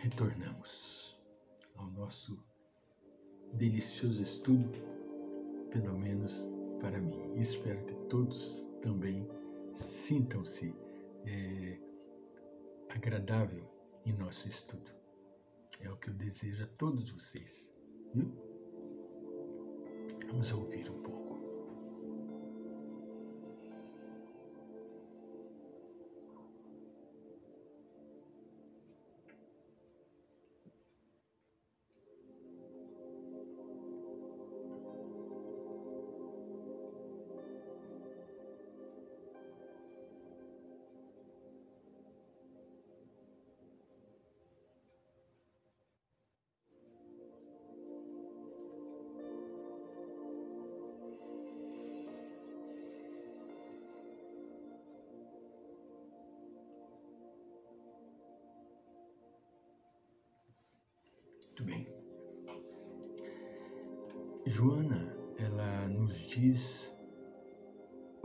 retornamos ao nosso delicioso estudo, pelo menos para mim. Espero que todos também sintam-se agradável em nosso estudo. É o que eu desejo a todos vocês. Viu? Vamos ouvir um pouco. Muito bem. Joana, ela nos diz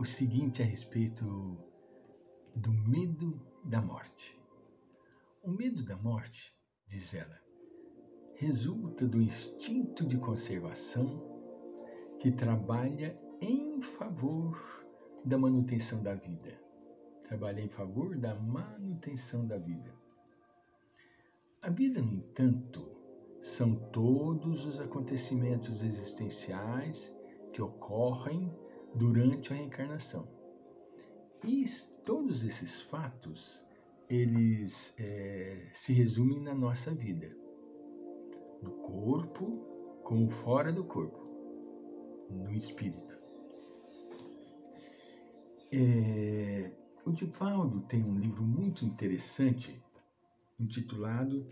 o seguinte a respeito do medo da morte. O medo da morte, diz ela, resulta do instinto de conservação que trabalha em favor da manutenção da vida. Trabalha em favor da manutenção da vida. A vida, no entanto, são todos os acontecimentos existenciais que ocorrem durante a reencarnação. E todos esses fatos, eles se resumem na nossa vida, no corpo como fora do corpo, no espírito. O Divaldo tem um livro muito interessante intitulado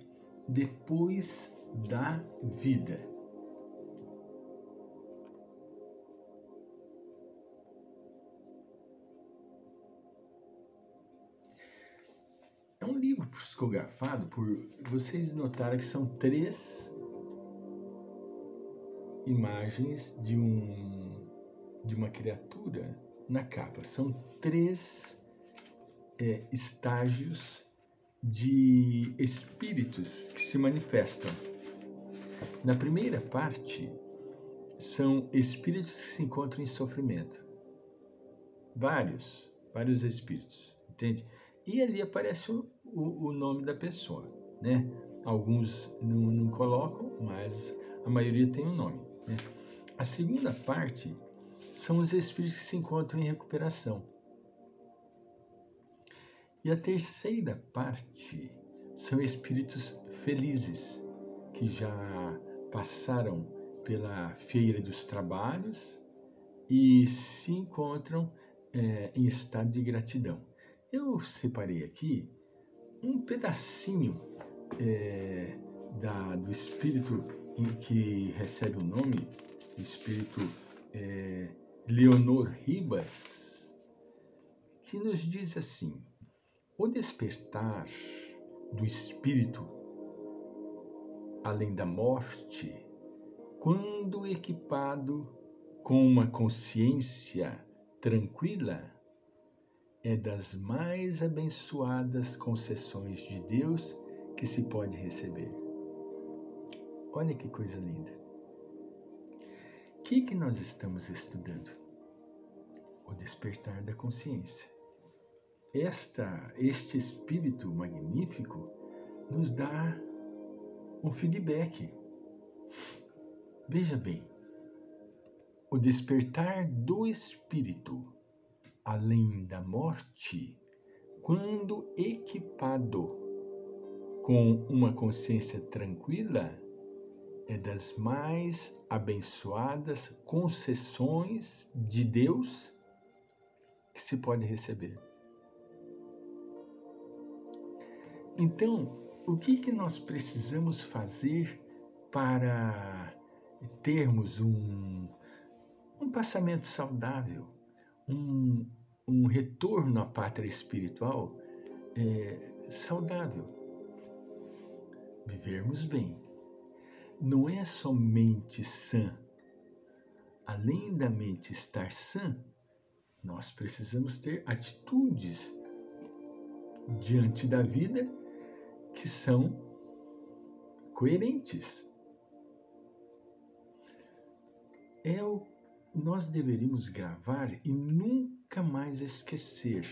Depois da Vida. É um livro psicografado por... Vocês notaram que são 3 imagens de uma criatura na capa. São 3 estágios de espíritos que se manifestam. Na primeira parte, são espíritos que se encontram em sofrimento. Vários espíritos, entende? E ali aparece o nome da pessoa, né? Alguns não colocam, mas a maioria tem um nome, né? A segunda parte são os espíritos que se encontram em recuperação. E a terceira parte são espíritos felizes, que já passaram pela feira dos trabalhos e se encontram em estado de gratidão. Eu separei aqui um pedacinho do espírito que recebe o nome, o espírito Leonor Ribas, que nos diz assim: o despertar do espírito além da morte, quando equipado com uma consciência tranquila, é das mais abençoadas concessões de Deus que se pode receber. Olha que coisa linda. O que nós estamos estudando? O despertar da consciência. Este espírito magnífico nos dá um feedback. Veja bem, o despertar do espírito além da morte, quando equipado com uma consciência tranquila, é das mais abençoadas concessões de Deus que se pode receber. Então, o que nós precisamos fazer para termos um passamento saudável, um retorno à pátria espiritual saudável? Vivermos bem. Não é somente sã. Além da mente estar sã, nós precisamos ter atitudes diante da vida que são coerentes. Nós deveríamos gravar e nunca mais esquecer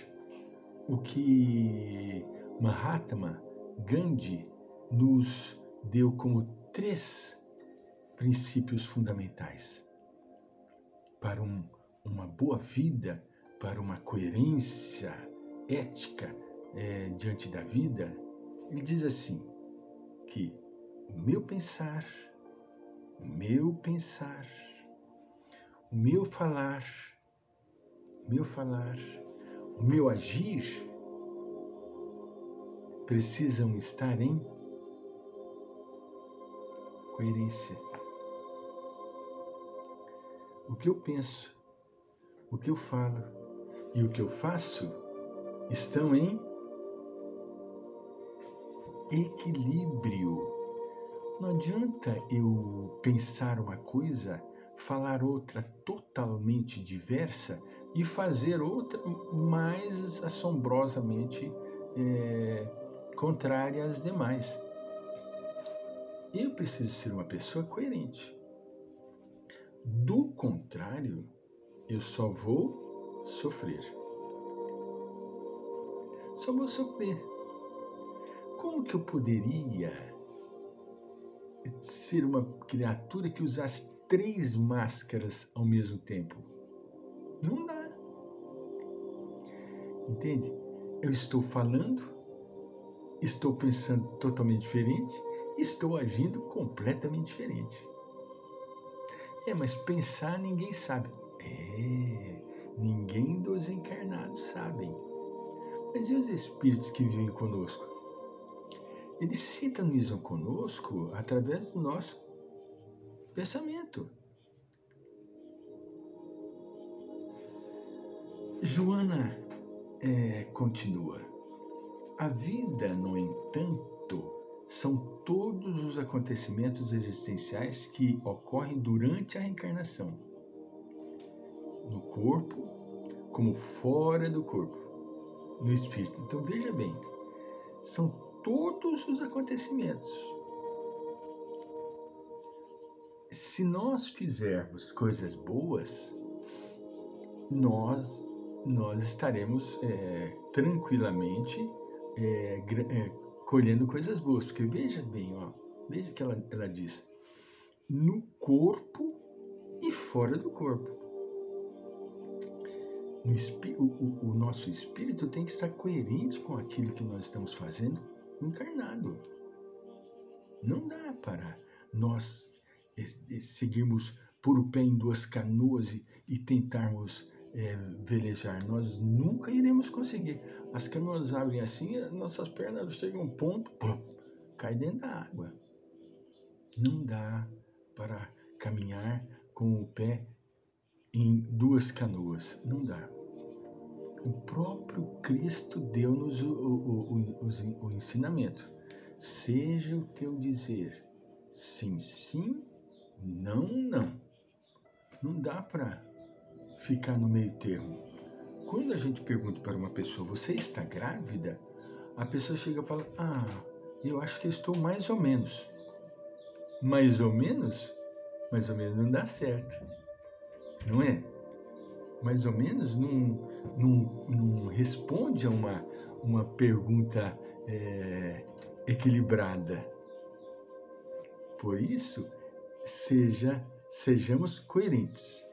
o que Mahatma Gandhi nos deu como 3 princípios fundamentais para uma boa vida, para uma coerência ética diante da vida. Ele diz assim, que o meu pensar, o meu falar, o meu agir precisam estar em coerência. O que eu penso, o que eu falo e o que eu faço estão em equilíbrio. Não adianta eu pensar uma coisa, falar outra totalmente diversa e fazer outra mais assombrosamente contrária às demais. Eu preciso ser uma pessoa coerente. Do contrário, eu só vou sofrer. Só vou sofrer. Como que eu poderia ser uma criatura que usasse 3 máscaras ao mesmo tempo? Não dá. Entende? Eu estou falando, estou pensando totalmente diferente, estou agindo completamente diferente. Mas pensar ninguém sabe. Ninguém dos encarnados sabem. Mas e os espíritos que vivem conosco? Eles se sintonizam conosco através do nosso pensamento. Joana continua. A vida, no entanto, são todos os acontecimentos existenciais que ocorrem durante a reencarnação, no corpo, como fora do corpo, no espírito. Então veja bem, são todos os acontecimentos. Se nós fizermos coisas boas, nós estaremos tranquilamente colhendo coisas boas, porque veja bem, veja que ela diz, no corpo e fora do corpo. O nosso espírito tem que estar coerente com aquilo que nós estamos fazendo encarnado. Não dá para nós seguirmos por o pé em 2 canoas e tentarmos velejar. Nós nunca iremos conseguir. As canoas abrem assim, nossas pernas chegam a um ponto, cai dentro da água. Não dá para caminhar com o pé em 2 canoas. Não dá. O próprio Cristo deu-nos o ensinamento. Seja o teu dizer sim, sim, não, não. Não dá para ficar no meio termo. Quando a gente pergunta para uma pessoa, você está grávida? A pessoa chega e fala, eu acho que estou mais ou menos. Mais ou menos? Mais ou menos não dá certo. Não é? Mais ou menos não responde a uma pergunta equilibrada. Por isso, sejamos coerentes.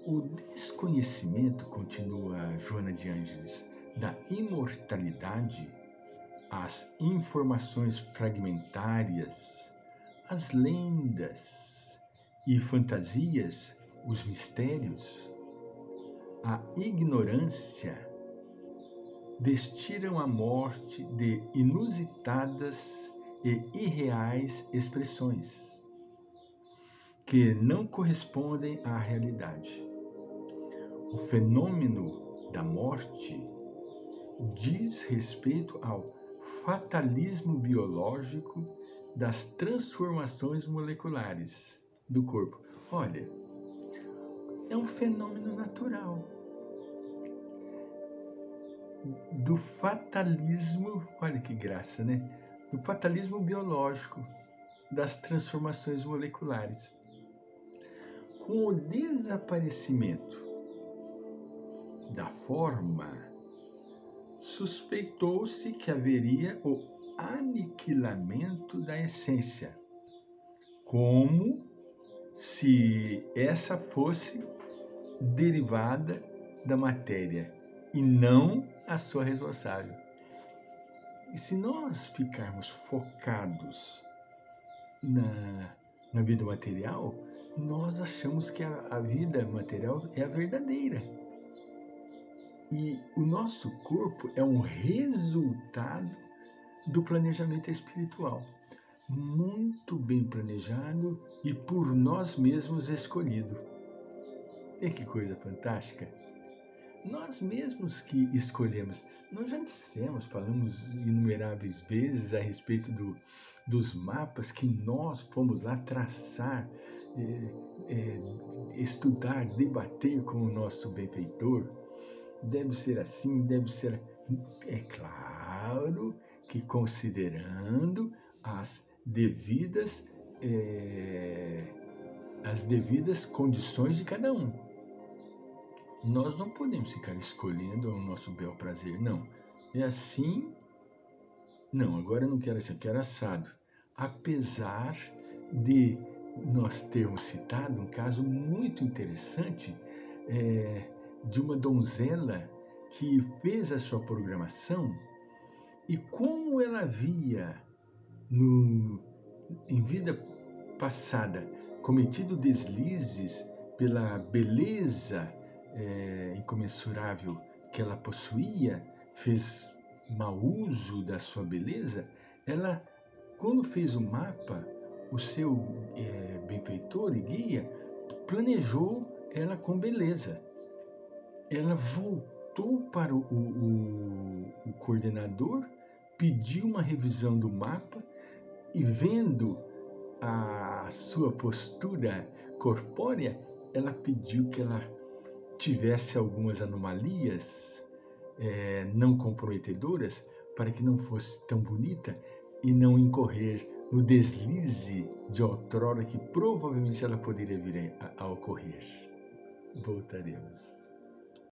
O desconhecimento, continua Joana de Ângeles, da imortalidade, as informações fragmentárias, as lendas e fantasias, os mistérios, a ignorância, destilam a morte de inusitadas e irreais expressões que não correspondem à realidade. O fenômeno da morte diz respeito ao fatalismo biológico das transformações moleculares do corpo. Olha, é um fenômeno natural do fatalismo, olha que graça, né? Do fatalismo biológico. das transformações moleculares. Com o desaparecimento da forma, suspeitou-se que haveria o aniquilamento da essência, como se essa fosse derivada da matéria e não a sua responsável. E se nós ficarmos focados na vida material, nós achamos que a vida material é a verdadeira. E o nosso corpo é um resultado do planejamento espiritual, muito bem planejado e por nós mesmos escolhido. E que coisa fantástica! Nós mesmos que escolhemos. Nós já dissemos, falamos inumeráveis vezes a respeito dos mapas que nós fomos lá traçar, estudar, debater com o nosso benfeitor. Deve ser assim, deve ser... É claro que considerando as devidas condições de cada um. Nós não podemos ficar escolhendo o nosso bel prazer, não. É assim, não, agora eu não quero assim, eu quero assado. Apesar de nós termos citado um caso muito interessante de uma donzela que fez a sua programação e como ela via em vida passada cometido deslizes pela beleza incomensurável que ela possuía, fez mau uso da sua beleza, ela, quando fez o mapa, o seu benfeitor e guia planejou ela com beleza. Ela voltou para o coordenador, pediu uma revisão do mapa e, vendo a sua postura corpórea, ela pediu que ela tivesse algumas anomalias não comprometedoras para que não fosse tão bonita e não incorrer no deslize de outrora que provavelmente ela poderia vir a ocorrer. Voltaremos.